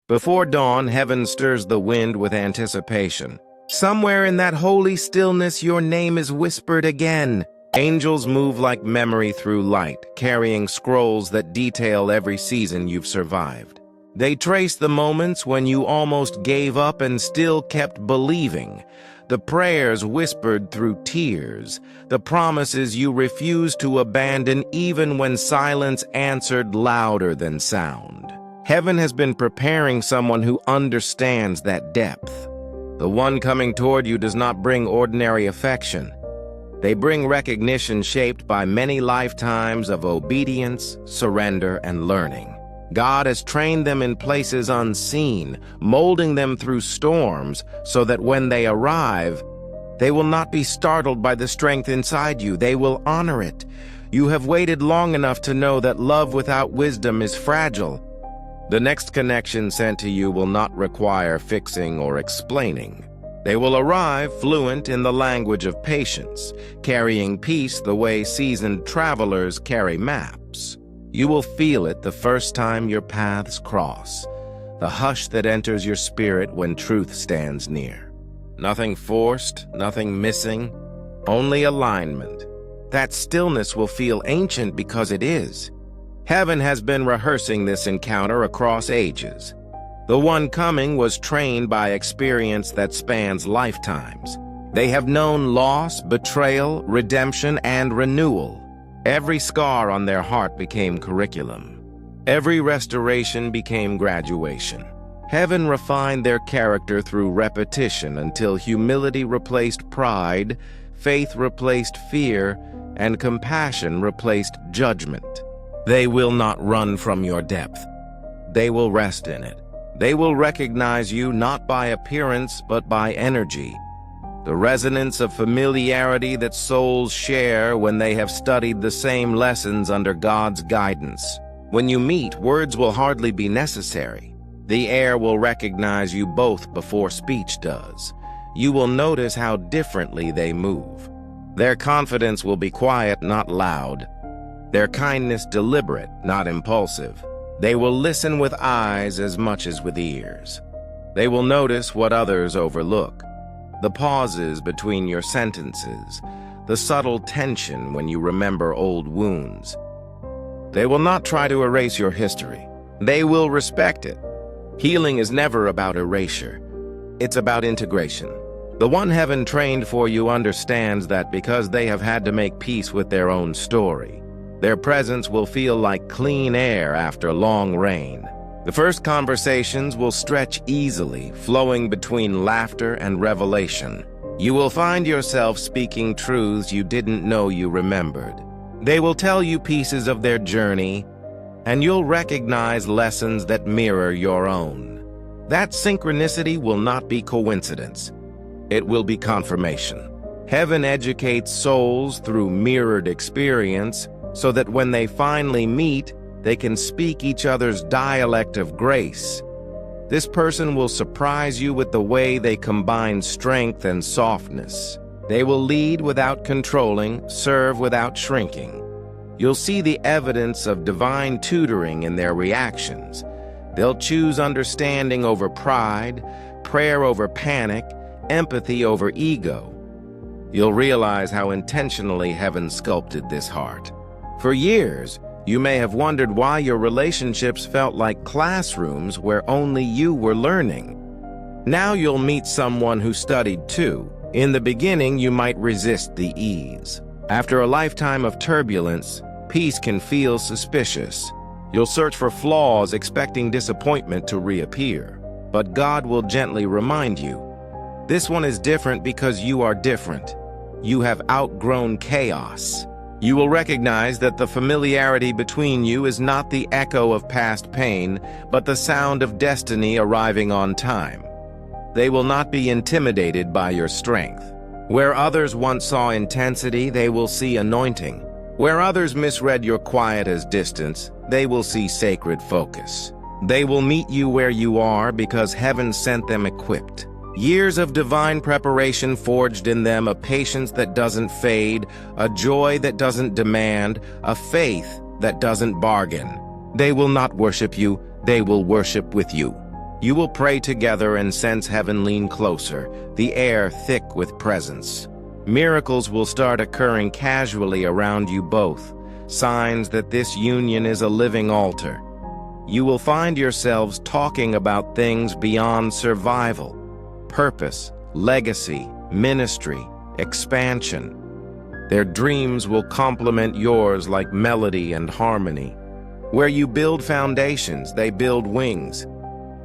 Before dawn, heaven stirs the wind with anticipation. Somewhere in that holy stillness, your name is whispered again. Angels move like memory through light, carrying scrolls that detail every season you've survived. They trace the moments when you almost gave up and still kept believing, the prayers whispered through tears, the promises you refused to abandon even when silence answered louder than sound. Heaven has been preparing someone who understands that depth. The one coming toward you does not bring ordinary affection. They bring recognition shaped by many lifetimes of obedience, surrender, and learning. God has trained them in places unseen, molding them through storms, so that when they arrive, they will not be startled by the strength inside you. They will honor it. You have waited long enough to know that love without wisdom is fragile. The next connection sent to you will not require fixing or explaining. They will arrive fluent in the language of patience, carrying peace the way seasoned travelers carry maps. You will feel it the first time your paths cross, the hush that enters your spirit when truth stands near. Nothing forced, nothing missing, only alignment. That stillness will feel ancient because it is. Heaven has been rehearsing this encounter across ages. The one coming was trained by experience that spans lifetimes. They have known loss, betrayal, redemption, and renewal. Every scar on their heart became curriculum. Every restoration became graduation. Heaven refined their character through repetition until humility replaced pride, faith replaced fear, and compassion replaced judgment. They will not run from your depth. They will rest in it. They will recognize you not by appearance, but by energy. The resonance of familiarity that souls share when they have studied the same lessons under God's guidance. When you meet, words will hardly be necessary. The air will recognize you both before speech does. You will notice how differently they move. Their confidence will be quiet, not loud. Their kindness deliberate, not impulsive. They will listen with eyes as much as with ears. They will notice what others overlook. The pauses between your sentences, the subtle tension when you remember old wounds. They will not try to erase your history. They will respect it. Healing is never about erasure. It's about integration. The one heaven trained for you understands that because they have had to make peace with their own story, their presence will feel like clean air after long rain. The first conversations will stretch easily, flowing between laughter and revelation. You will find yourself speaking truths you didn't know you remembered. They will tell you pieces of their journey, and you'll recognize lessons that mirror your own. That synchronicity will not be coincidence. It will be confirmation. Heaven educates souls through mirrored experience, so that when they finally meet, they can speak each other's dialect of grace. This person will surprise you with the way they combine strength and softness. They will lead without controlling, serve without shrinking. You'll see the evidence of divine tutoring in their reactions. They'll choose understanding over pride, prayer over panic, empathy over ego. You'll realize how intentionally heaven sculpted this heart. For years, you may have wondered why your relationships felt like classrooms where only you were learning. Now you'll meet someone who studied too. In the beginning, you might resist the ease. After a lifetime of turbulence, peace can feel suspicious. You'll search for flaws, expecting disappointment to reappear. But God will gently remind you, this one is different because you are different. You have outgrown chaos. You will recognize that the familiarity between you is not the echo of past pain, but the sound of destiny arriving on time. They will not be intimidated by your strength. Where others once saw intensity, they will see anointing. Where others misread your quiet as distance, they will see sacred focus. They will meet you where you are because heaven sent them equipped. Years of divine preparation forged in them a patience that doesn't fade, a joy that doesn't demand, a faith that doesn't bargain. They will not worship you, they will worship with you. You will pray together and sense heaven lean closer, the air thick with presence. Miracles will start occurring casually around you both, signs that this union is a living altar. You will find yourselves talking about things beyond survival: purpose, legacy, ministry, expansion. Their dreams will complement yours like melody and harmony. Where you build foundations, they build wings.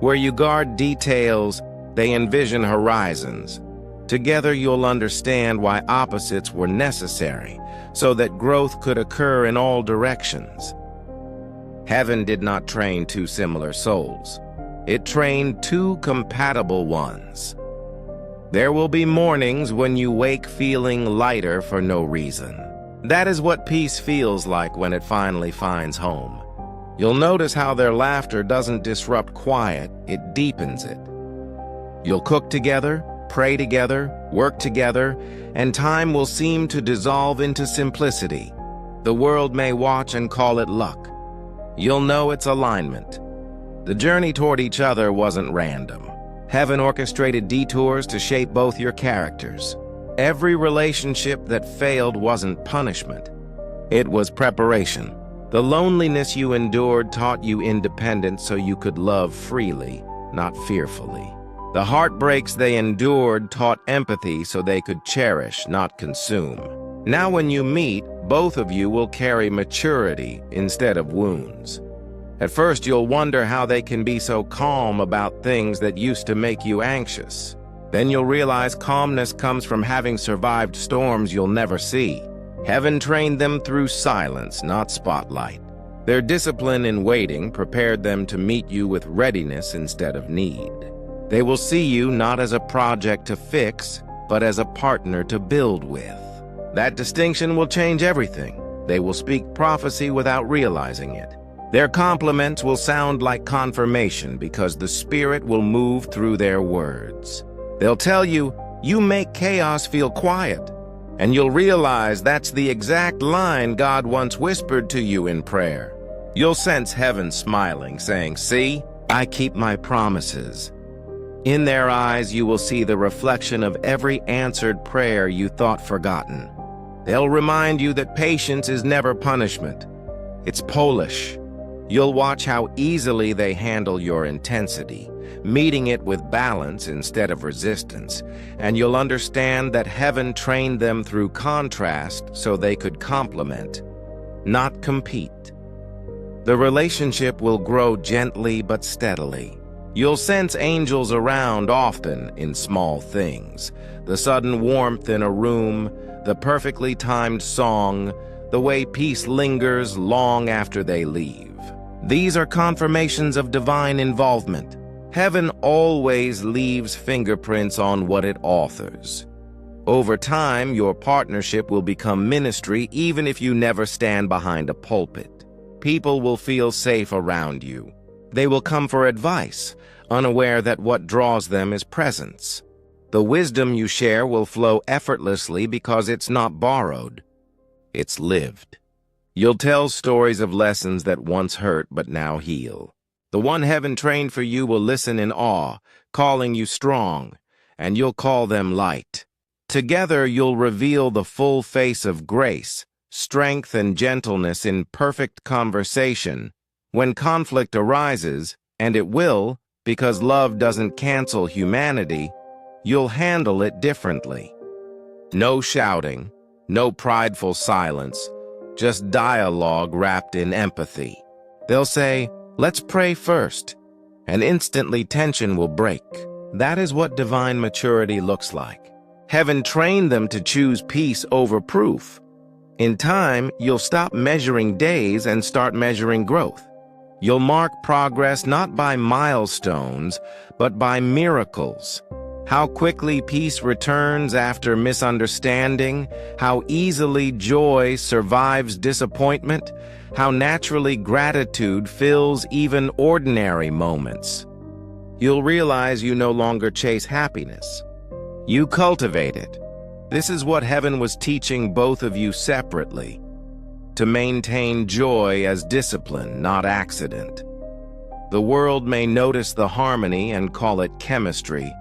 Where you guard details, they envision horizons. Together you'll understand why opposites were necessary, so that growth could occur in all directions. Heaven did not train two similar souls. It trained two compatible ones. There will be mornings when you wake feeling lighter for no reason. That is what peace feels like when it finally finds home. You'll notice how their laughter doesn't disrupt quiet, it deepens it. You'll cook together, pray together, work together, and time will seem to dissolve into simplicity. The world may watch and call it luck. You'll know it's alignment. The journey toward each other wasn't random. Heaven orchestrated detours to shape both your characters. Every relationship that failed wasn't punishment. It was preparation. The loneliness you endured taught you independence so you could love freely, not fearfully. The heartbreaks they endured taught empathy so they could cherish, not consume. Now when you meet, both of you will carry maturity instead of wounds. At first you'll wonder how they can be so calm about things that used to make you anxious. Then you'll realize calmness comes from having survived storms you'll never see. Heaven trained them through silence, not spotlight. Their discipline in waiting prepared them to meet you with readiness instead of need. They will see you not as a project to fix, but as a partner to build with. That distinction will change everything. They will speak prophecy without realizing it. Their compliments will sound like confirmation because the Spirit will move through their words. They'll tell you, "You make chaos feel quiet." And you'll realize that's the exact line God once whispered to you in prayer. You'll sense heaven smiling, saying, "See, I keep my promises." In their eyes, you will see the reflection of every answered prayer you thought forgotten. They'll remind you that patience is never punishment. It's Polish. You'll watch how easily they handle your intensity, meeting it with balance instead of resistance, and you'll understand that heaven trained them through contrast so they could complement, not compete. The relationship will grow gently but steadily. You'll sense angels around often in small things, the sudden warmth in a room, the perfectly timed song, the way peace lingers long after they leave. These are confirmations of divine involvement. Heaven always leaves fingerprints on what it authors. Over time, your partnership will become ministry even if you never stand behind a pulpit. People will feel safe around you. They will come for advice, unaware that what draws them is presence. The wisdom you share will flow effortlessly because it's not borrowed. It's lived. You'll tell stories of lessons that once hurt but now heal. The one heaven trained for you will listen in awe, calling you strong, and you'll call them light. Together you'll reveal the full face of grace, strength, and gentleness in perfect conversation. When conflict arises, and it will, because love doesn't cancel humanity, you'll handle it differently. No shouting, no prideful silence, just dialogue wrapped in empathy. They'll say, "Let's pray first," and instantly tension will break. That is what divine maturity looks like. Heaven trained them to choose peace over proof. In time, you'll stop measuring days and start measuring growth. You'll mark progress not by milestones, but by miracles. How quickly peace returns after misunderstanding, how easily joy survives disappointment, how naturally gratitude fills even ordinary moments. You'll realize you no longer chase happiness. You cultivate it. This is what heaven was teaching both of you separately, to maintain joy as discipline, not accident. The world may notice the harmony and call it chemistry,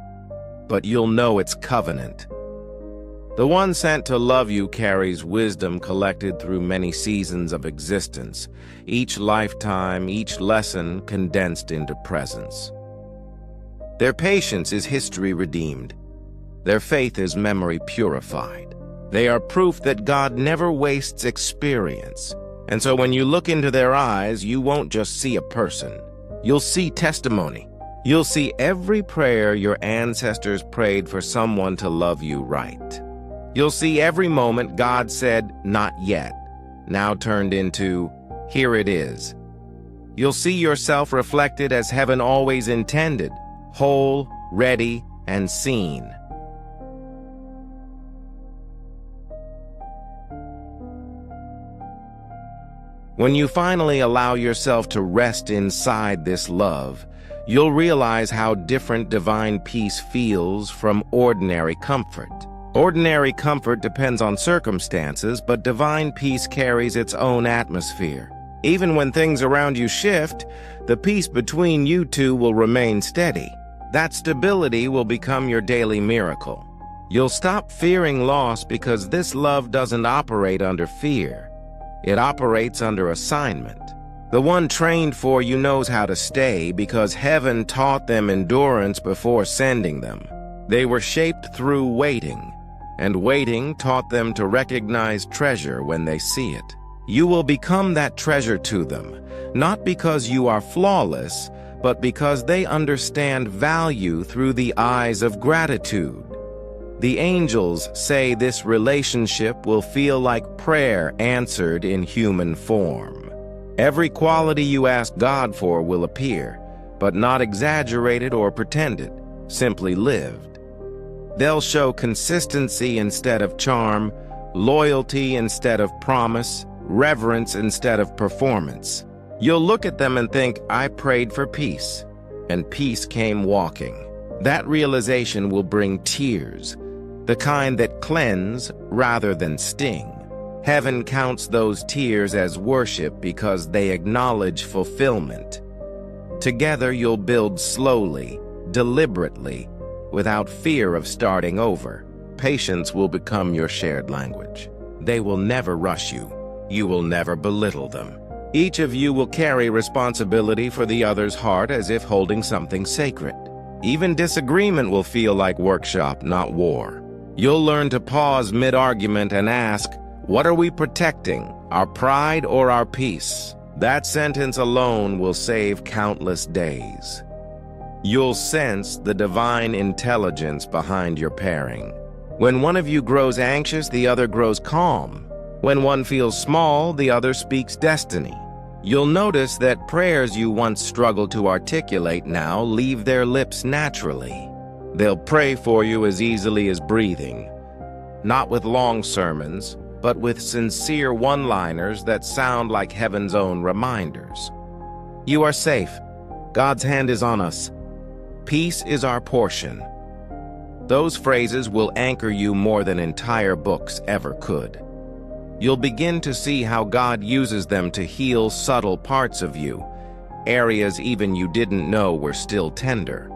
but you'll know it's covenant. The one sent to love you carries wisdom collected through many seasons of existence, each lifetime, each lesson condensed into presence. Their patience is history redeemed. Their faith is memory purified. They are proof that God never wastes experience. And so when you look into their eyes, you won't just see a person. You'll see testimony. You'll see every prayer your ancestors prayed for someone to love you right. You'll see every moment God said, "Not yet," now turned into, "Here it is." You'll see yourself reflected as heaven always intended, whole, ready, and seen. When you finally allow yourself to rest inside this love, you'll realize how different divine peace feels from ordinary comfort. Ordinary comfort depends on circumstances, but divine peace carries its own atmosphere. Even when things around you shift, the peace between you two will remain steady. That stability will become your daily miracle. You'll stop fearing loss because this love doesn't operate under fear. It operates under assignment. The one trained for you knows how to stay because heaven taught them endurance before sending them. They were shaped through waiting, and waiting taught them to recognize treasure when they see it. You will become that treasure to them, not because you are flawless, but because they understand value through the eyes of gratitude. The angels say this relationship will feel like prayer answered in human form. Every quality you ask God for will appear, but not exaggerated or pretended, simply lived. They'll show consistency instead of charm, loyalty instead of promise, reverence instead of performance. You'll look at them and think, "I prayed for peace," and peace came walking. That realization will bring tears, the kind that cleanse rather than sting. Heaven counts those tears as worship because they acknowledge fulfillment. Together you'll build slowly, deliberately, without fear of starting over. Patience will become your shared language. They will never rush you. You will never belittle them. Each of you will carry responsibility for the other's heart as if holding something sacred. Even disagreement will feel like workshop, not war. You'll learn to pause mid-argument and ask, what are we protecting, our pride or our peace? That sentence alone will save countless days. You'll sense the divine intelligence behind your pairing. When one of you grows anxious, the other grows calm. When one feels small, the other speaks destiny. You'll notice that prayers you once struggled to articulate now leave their lips naturally. They'll pray for you as easily as breathing, not with long sermons, but with sincere one-liners that sound like heaven's own reminders. You are safe. God's hand is on us. Peace is our portion. Those phrases will anchor you more than entire books ever could. You'll begin to see how God uses them to heal subtle parts of you, areas even you didn't know were still tender.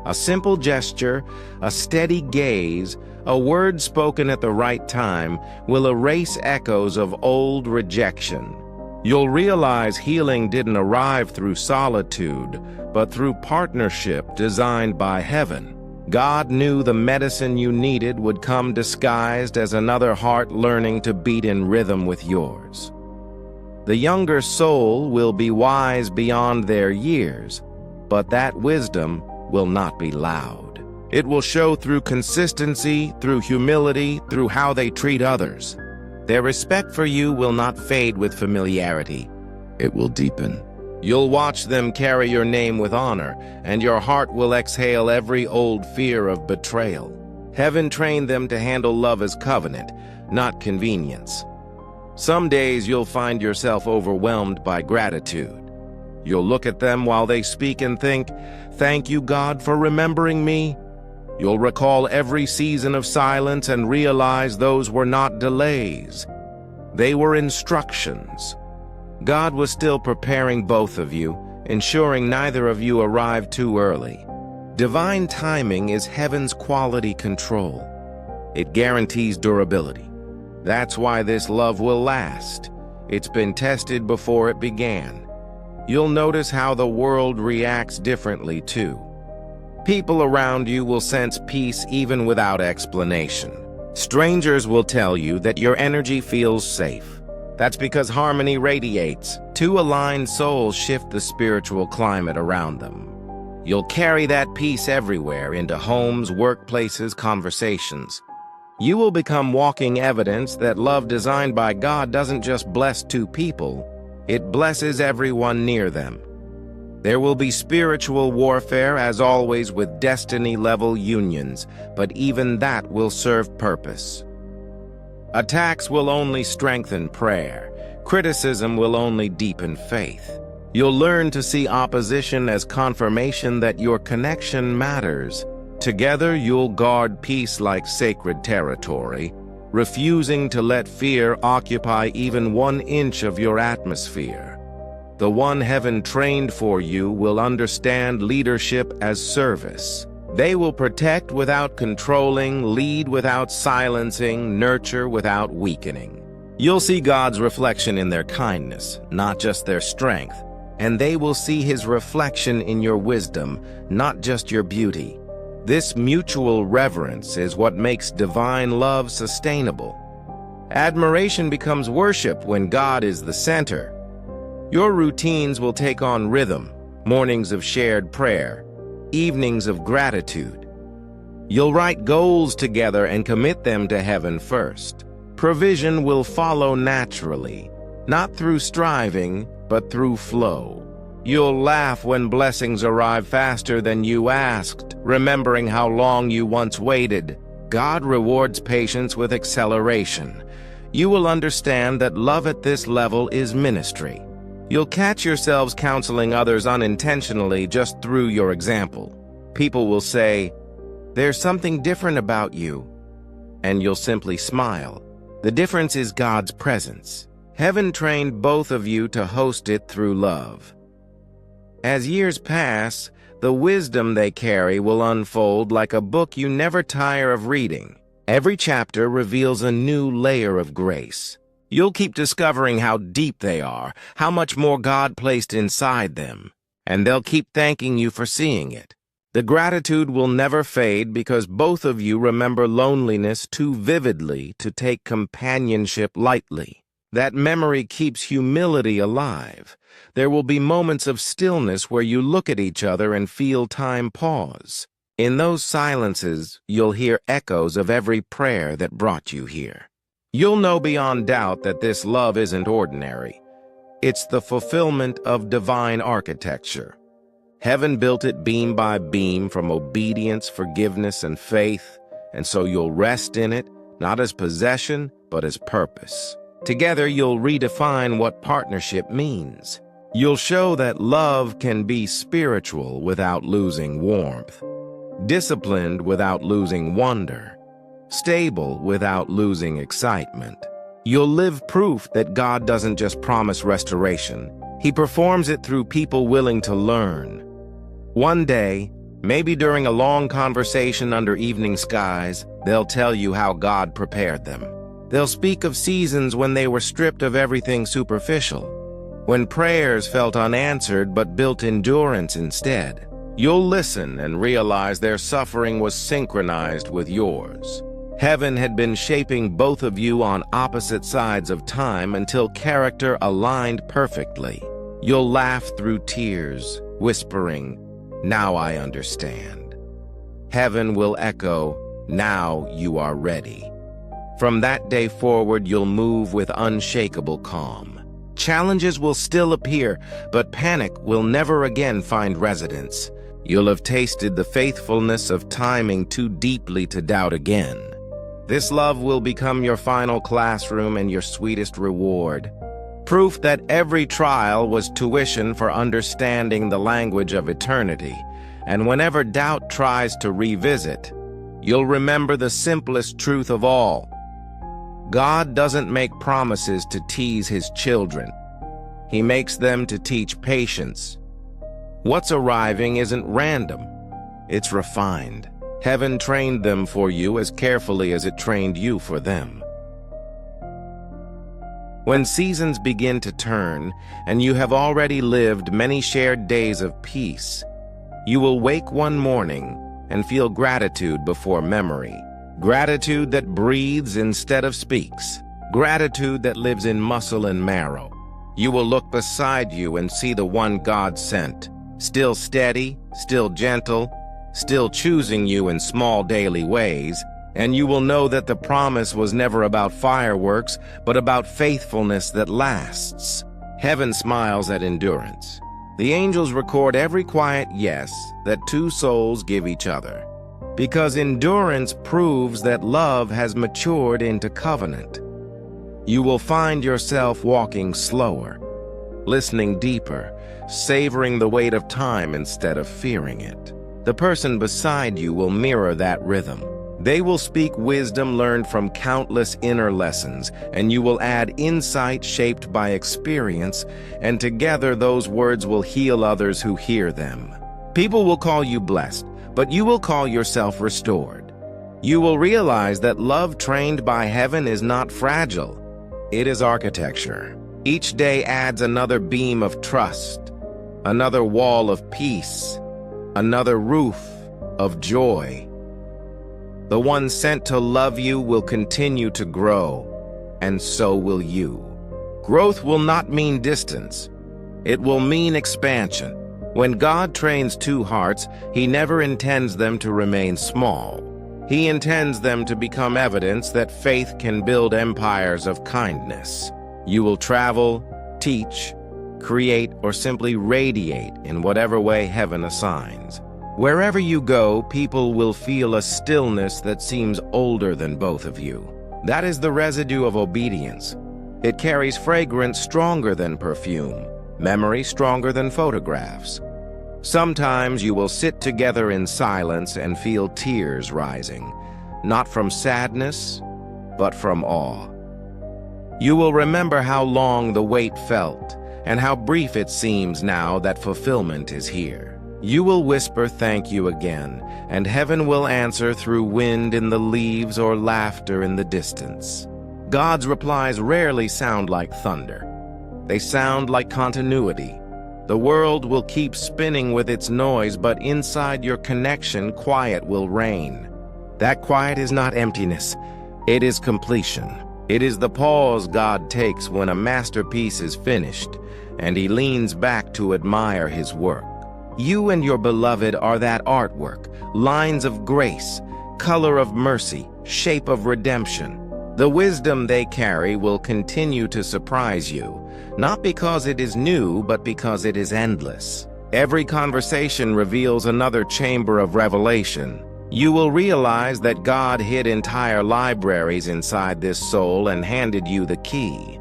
A simple gesture, a steady gaze, a word spoken at the right time will erase echoes of old rejection. You'll realize healing didn't arrive through solitude, but through partnership designed by heaven. God knew the medicine you needed would come disguised as another heart learning to beat in rhythm with yours. The younger soul will be wise beyond their years, but that wisdom will not be loud. It will show through consistency, through humility, through how they treat others. Their respect for you will not fade with familiarity. It will deepen. You'll watch them carry your name with honor, and your heart will exhale every old fear of betrayal. Heaven trained them to handle love as covenant, not convenience. Some days you'll find yourself overwhelmed by gratitude. You'll look at them while they speak and think, "Thank you, God, for remembering me." You'll recall every season of silence and realize those were not delays. They were instructions. God was still preparing both of you, ensuring neither of you arrive too early. Divine timing is heaven's quality control. It guarantees durability. That's why this love will last. It's been tested before it began. You'll notice how the world reacts differently, too. People around you will sense peace even without explanation. Strangers will tell you that your energy feels safe. That's because harmony radiates. Two aligned souls shift the spiritual climate around them. You'll carry that peace everywhere, into homes, workplaces, conversations. You will become walking evidence that love designed by God doesn't just bless two people, it blesses everyone near them. There will be spiritual warfare, as always, with destiny-level unions, but even that will serve purpose. Attacks will only strengthen prayer. Criticism will only deepen faith. You'll learn to see opposition as confirmation that your connection matters. Together, you'll guard peace like sacred territory, refusing to let fear occupy even 1 inch of your atmosphere. The one heaven trained for you will understand leadership as service. They will protect without controlling, lead without silencing, nurture without weakening. You'll see God's reflection in their kindness, not just their strength, and they will see His reflection in your wisdom, not just your beauty. This mutual reverence is what makes divine love sustainable. Admiration becomes worship when God is the center. Your routines will take on rhythm, mornings of shared prayer, evenings of gratitude. You'll write goals together and commit them to heaven first. Provision will follow naturally, not through striving, but through flow. You'll laugh when blessings arrive faster than you asked, remembering how long you once waited. God rewards patience with acceleration. You will understand that love at this level is ministry. You'll catch yourselves counseling others unintentionally just through your example. People will say, "There's something different about you," and you'll simply smile. The difference is God's presence. Heaven trained both of you to host it through love. As years pass, the wisdom they carry will unfold like a book you never tire of reading. Every chapter reveals a new layer of grace. You'll keep discovering how deep they are, how much more God placed inside them, and they'll keep thanking you for seeing it. The gratitude will never fade because both of you remember loneliness too vividly to take companionship lightly. That memory keeps humility alive. There will be moments of stillness where you look at each other and feel time pause. In those silences, you'll hear echoes of every prayer that brought you here. You'll know beyond doubt that this love isn't ordinary. It's the fulfillment of divine architecture. Heaven built it beam by beam from obedience, forgiveness, and faith, and so you'll rest in it, not as possession, but as purpose. Together, you'll redefine what partnership means. You'll show that love can be spiritual without losing warmth, disciplined without losing wonder, stable without losing excitement. You'll live proof that God doesn't just promise restoration. He performs it through people willing to learn. One day, maybe during a long conversation under evening skies, they'll tell you how God prepared them. They'll speak of seasons when they were stripped of everything superficial, when prayers felt unanswered but built endurance instead. You'll listen and realize their suffering was synchronized with yours. Heaven had been shaping both of you on opposite sides of time until character aligned perfectly. You'll laugh through tears, whispering, "Now I understand." Heaven will echo, "Now you are ready." From that day forward, you'll move with unshakable calm. Challenges will still appear, but panic will never again find residence. You'll have tasted the faithfulness of timing too deeply to doubt again. This love will become your final classroom and your sweetest reward. Proof that every trial was tuition for understanding the language of eternity, and whenever doubt tries to revisit, you'll remember the simplest truth of all. God doesn't make promises to tease His children. He makes them to teach patience, What's arriving isn't random. It's refined. Heaven trained them for you as carefully as it trained you for them. When seasons begin to turn, and you have already lived many shared days of peace, you will wake one morning and feel gratitude before memory. Gratitude that breathes instead of speaks. Gratitude that lives in muscle and marrow. You will look beside you and see the one God sent, still steady, still gentle, still choosing you in small daily ways, and you will know that the promise was never about fireworks, but about faithfulness that lasts. Heaven smiles at endurance. The angels record every quiet yes that two souls give each other, because endurance proves that love has matured into covenant. You will find yourself walking slower, listening deeper, savoring the weight of time instead of fearing it. The person beside you will mirror that rhythm. They will speak wisdom learned from countless inner lessons, and you will add insight shaped by experience, and together those words will heal others who hear them. People will call you blessed, but you will call yourself restored. You will realize that love trained by heaven is not fragile. It is architecture. Each day adds another beam of trust, another wall of peace, another roof of joy. The one sent to love you will continue to grow, and so will you. Growth will not mean distance. It will mean expansion. When God trains two hearts, He never intends them to remain small. He intends them to become evidence that faith can build empires of kindness. You will travel, teach, create, or simply radiate in whatever way heaven assigns. Wherever you go, people will feel a stillness that seems older than both of you. That is the residue of obedience. It carries fragrance stronger than perfume, memory stronger than photographs. Sometimes you will sit together in silence and feel tears rising, not from sadness, but from awe. You will remember how long the wait felt, and how brief it seems now that fulfillment is here. You will whisper thank you again, and heaven will answer through wind in the leaves or laughter in the distance. God's replies rarely sound like thunder. They sound like continuity. The world will keep spinning with its noise, but inside your connection, quiet will reign. That quiet is not emptiness. It is completion. It is the pause God takes when a masterpiece is finished, and He leans back to admire His work. You and your beloved are that artwork, lines of grace, color of mercy, shape of redemption. The wisdom they carry will continue to surprise you, not because it is new, but because it is endless. Every conversation reveals another chamber of revelation. You will realize that God hid entire libraries inside this soul and handed you the key.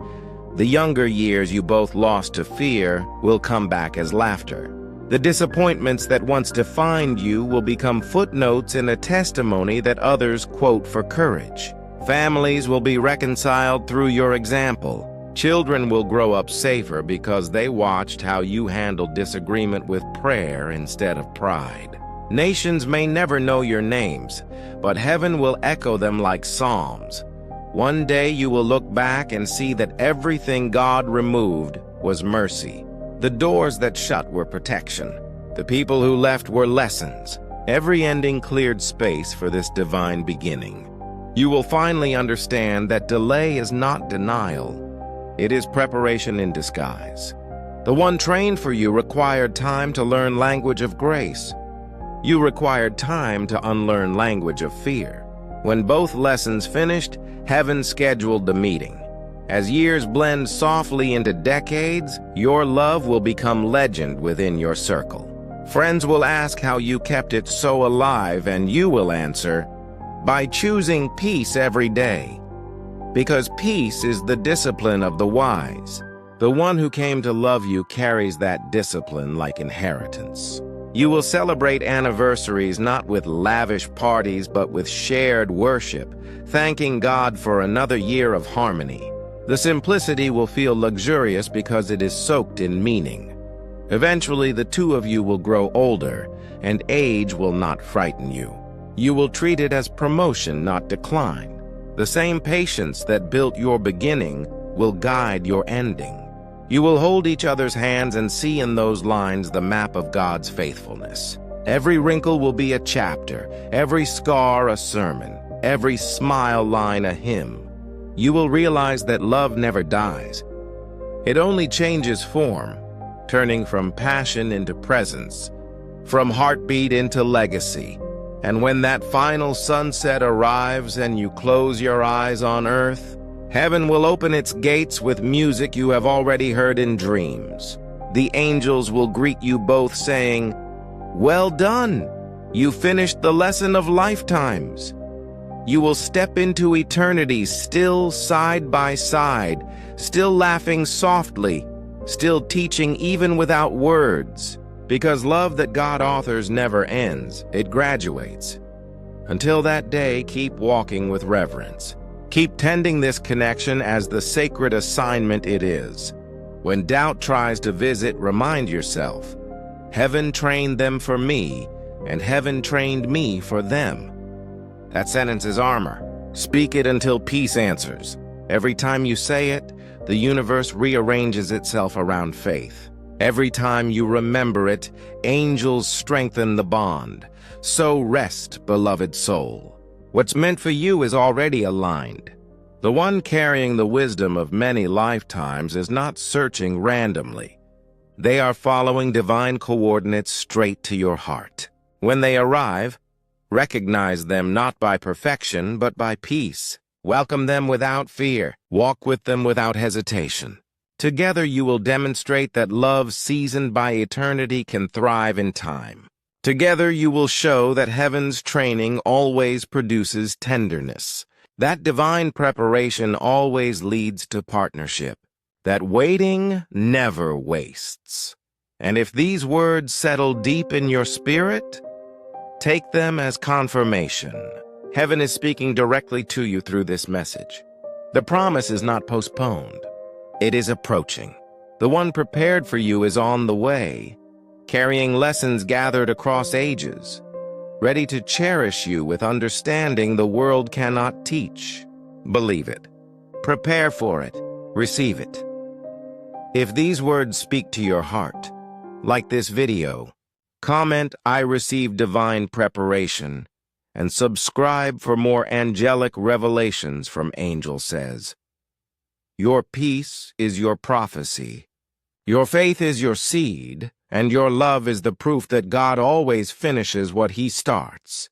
The younger years you both lost to fear will come back as laughter. The disappointments that once defined you will become footnotes in a testimony that others quote for courage. Families will be reconciled through your example. Children will grow up safer because they watched how you handled disagreement with prayer instead of pride. Nations may never know your names, but heaven will echo them like psalms. One day you will look back and see that everything God removed was mercy. The doors that shut were protection. The people who left were lessons. Every ending cleared space for this divine beginning. You will finally understand that delay is not denial. It is preparation in disguise. The one trained for you required time to learn language of grace. You required time to unlearn language of fear. When both lessons finished, heaven scheduled the meeting. As years blend softly into decades, your love will become legend within your circle. Friends will ask how you kept it so alive, and you will answer, by choosing peace every day. Because peace is the discipline of the wise. The one who came to love you carries that discipline like inheritance. You will celebrate anniversaries not with lavish parties, but with shared worship, thanking God for another year of harmony. The simplicity will feel luxurious because it is soaked in meaning. Eventually, the two of you will grow older, and age will not frighten you. You will treat it as promotion, not decline. The same patience that built your beginning will guide your ending. You will hold each other's hands and see in those lines the map of God's faithfulness. Every wrinkle will be a chapter, every scar a sermon, every smile line a hymn. You will realize that love never dies. It only changes form, turning from passion into presence, from heartbeat into legacy. And when that final sunset arrives and you close your eyes on earth, heaven will open its gates with music you have already heard in dreams. The angels will greet you both saying, "Well done! You finished the lesson of lifetimes." You will step into eternity still side by side, still laughing softly, still teaching even without words, because love that God authors never ends, it graduates. Until that day, keep walking with reverence. Keep tending this connection as the sacred assignment it is. When doubt tries to visit, remind yourself, heaven trained them for me, and heaven trained me for them. That sentence is armor. Speak it until peace answers. Every time you say it, the universe rearranges itself around faith. Every time you remember it, angels strengthen the bond. So rest, beloved soul. What's meant for you is already aligned. The one carrying the wisdom of many lifetimes is not searching randomly. They are following divine coordinates straight to your heart. When they arrive, recognize them not by perfection, but by peace. Welcome them without fear. Walk with them without hesitation. Together you will demonstrate that love seasoned by eternity can thrive in time. Together you will show that heaven's training always produces tenderness. That divine preparation always leads to partnership. That waiting never wastes. And if these words settle deep in your spirit, take them as confirmation. Heaven is speaking directly to you through this message. The promise is not postponed. It is approaching. The one prepared for you is on the way, carrying lessons gathered across ages, ready to cherish you with understanding the world cannot teach. Believe it. Prepare for it. Receive it. If these words speak to your heart, like this video, comment, "I receive divine preparation," and subscribe for more angelic revelations from Angel Says. Your peace is your prophecy. Your faith is your seed, and your love is the proof that God always finishes what He starts.